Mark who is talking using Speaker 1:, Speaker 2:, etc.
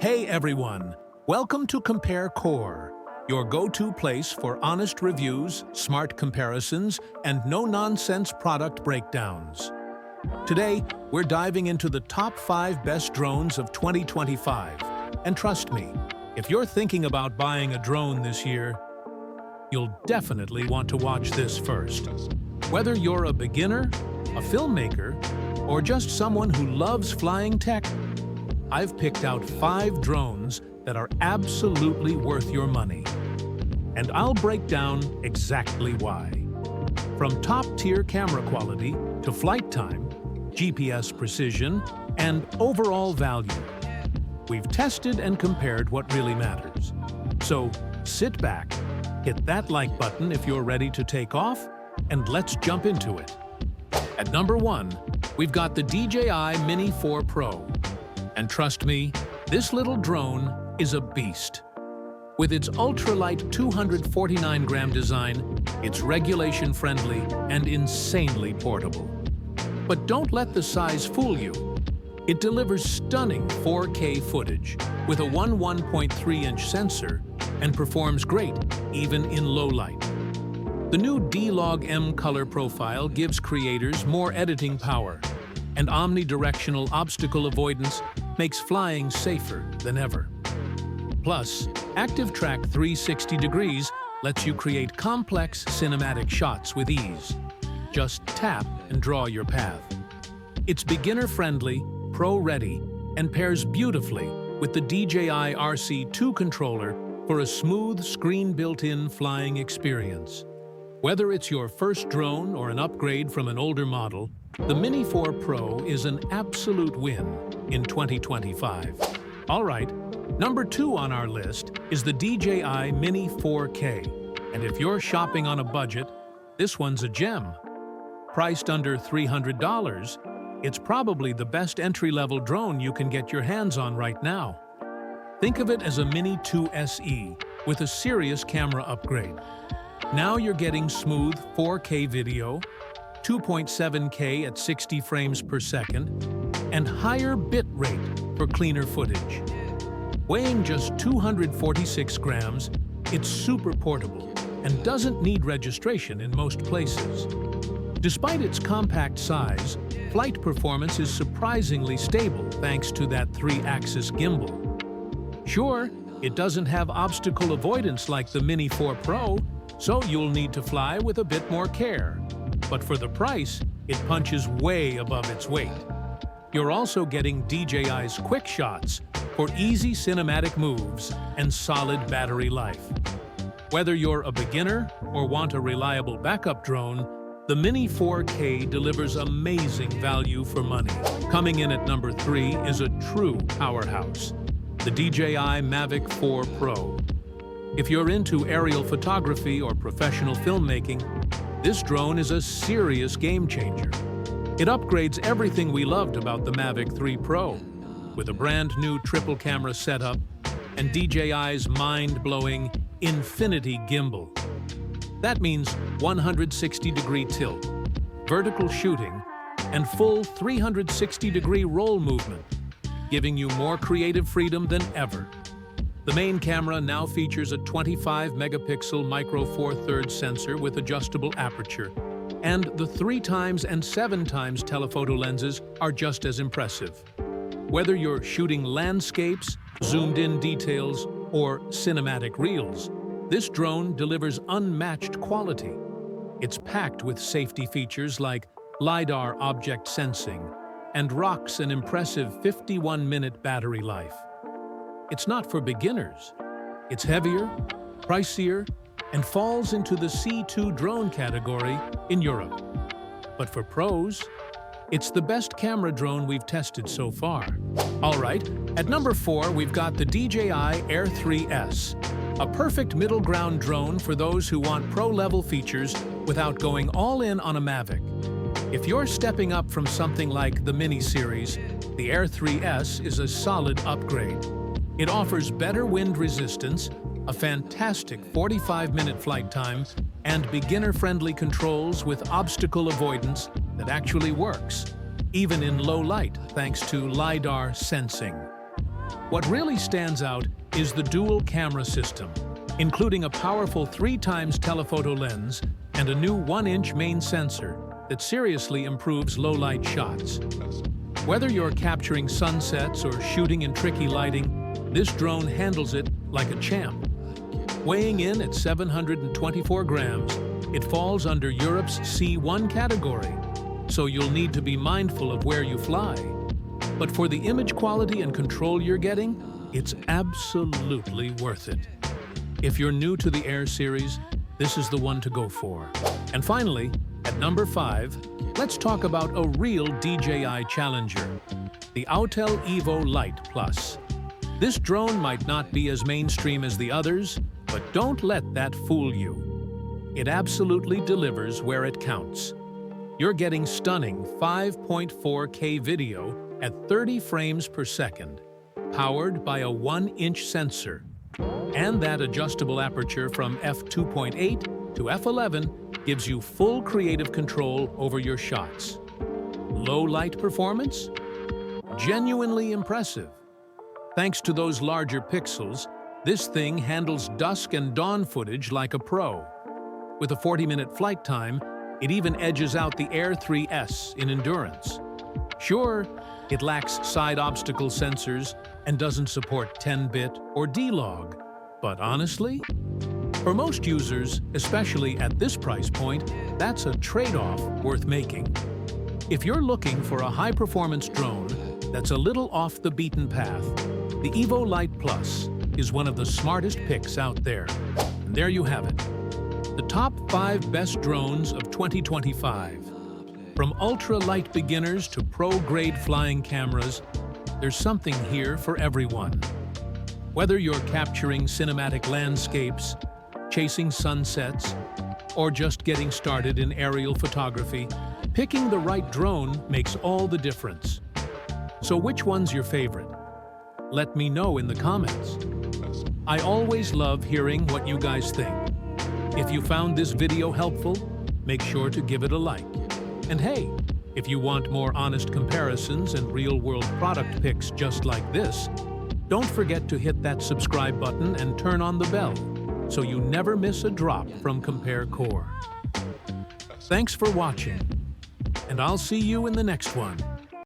Speaker 1: Hey everyone, welcome to Compare Core, your go-to place for honest reviews, smart comparisons, and no-nonsense product breakdowns. Today, we're diving into the top 5 best drones of 2025. And trust me, if you're thinking about buying a drone this year, you'll definitely want to watch this first. Whether you're a beginner, a filmmaker, or just someone who loves flying tech, I've picked out 5 drones that are absolutely worth your money. And I'll break down exactly why. From top-tier camera quality to flight time, GPS precision, and overall value, we've tested and compared what really matters. So sit back, hit that like button if you're ready to take off, and let's jump into it. At number 1, we've got the DJI Mini 4 Pro. And trust me, this little drone is a beast. With its ultralight 249-gram design, it's regulation-friendly and insanely portable. But don't let the size fool you. It delivers stunning 4K footage with a 1.3-inch sensor and performs great even in low light. The new D-Log-M color profile gives creators more editing power, and omnidirectional obstacle avoidance makes flying safer than ever. Plus, Active Track 360 degrees lets you create complex cinematic shots with ease. Just tap and draw your path. It's beginner-friendly, pro-ready, and pairs beautifully with the DJI RC2 controller for a smooth screen built-in flying experience. Whether it's your first drone or an upgrade from an older model, the Mini 4 Pro is an absolute win in 2025. All right, number 2 on our list is the DJI Mini 4K. And if you're shopping on a budget, this one's a gem. Priced under $300, it's probably the best entry-level drone you can get your hands on right now. Think of it as a Mini 2 SE with a serious camera upgrade. Now you're getting smooth 4K video, 2.7K at 60 frames per second, and higher bit rate for cleaner footage. Weighing just 246 grams, it's super portable and doesn't need registration in most places. Despite its compact size, flight performance is surprisingly stable thanks to that 3-axis gimbal. Sure, it doesn't have obstacle avoidance like the Mini 4 Pro, so you'll need to fly with a bit more care. But for the price, it punches way above its weight. You're also getting DJI's quick shots for easy cinematic moves and solid battery life. Whether you're a beginner or want a reliable backup drone, the Mini 4K delivers amazing value for money. Coming in at number 3 is a true powerhouse, the DJI Mavic 4 Pro. If you're into aerial photography or professional filmmaking, this drone is a serious game changer. It upgrades everything we loved about the Mavic 3 Pro, with a brand new triple camera setup and DJI's mind-blowing Infinity Gimbal. That means 160-degree tilt, vertical shooting, and full 360-degree roll movement, giving you more creative freedom than ever. The main camera now features a 25-megapixel micro four thirds sensor with adjustable aperture, and the 3x and 7x telephoto lenses are just as impressive. Whether you're shooting landscapes, zoomed-in details, or cinematic reels, this drone delivers unmatched quality. It's packed with safety features like LiDAR object sensing and rocks an impressive 51-minute battery life. It's not for beginners. It's heavier, pricier, and falls into the C2 drone category in Europe. But for pros, it's the best camera drone we've tested so far. All right, at number 4, we've got the DJI Air 3S, a perfect middle ground drone for those who want pro-level features without going all in on a Mavic. If you're stepping up from something like the Mini series, the Air 3S is a solid upgrade. It offers better wind resistance, a fantastic 45-minute flight time, and beginner-friendly controls with obstacle avoidance that actually works, even in low light thanks to LiDAR sensing. What really stands out is the dual camera system, including a powerful 3x telephoto lens and a new 1-inch main sensor that seriously improves low-light shots. Whether you're capturing sunsets or shooting in tricky lighting, this drone handles it like a champ. Weighing in at 724 grams, it falls under Europe's C1 category, so you'll need to be mindful of where you fly. But for the image quality and control you're getting, it's absolutely worth it. If you're new to the Air series, this is the one to go for. And finally, at number 5, let's talk about a real DJI challenger, the Autel Evo Lite Plus. This drone might not be as mainstream as the others, but don't let that fool you. It absolutely delivers where it counts. You're getting stunning 5.4K video at 30 frames per second, powered by a 1-inch sensor. And that adjustable aperture from f2.8 to f11 gives you full creative control over your shots. Low light performance? Genuinely impressive. Thanks to those larger pixels, this thing handles dusk and dawn footage like a pro. With a 40-minute flight time, it even edges out the Air 3S in endurance. Sure, it lacks side obstacle sensors and doesn't support 10-bit or D-Log. But honestly, for most users, especially at this price point, that's a trade-off worth making. If you're looking for a high-performance drone that's a little off the beaten path, the Evo Lite Plus is one of the smartest picks out there. And there you have it. The top 5 best drones of 2025. From ultra-light beginners to pro-grade flying cameras, there's something here for everyone. Whether you're capturing cinematic landscapes, chasing sunsets, or just getting started in aerial photography, picking the right drone makes all the difference. So which one's your favorite? Let me know in the comments. I always love hearing what you guys think. If you found this video helpful, make sure to give it a like. And hey, if you want more honest comparisons and real-world product picks just like this, don't forget to hit that subscribe button and turn on the bell so you never miss a drop from Compare Core. Thanks for watching, and I'll see you in the next one.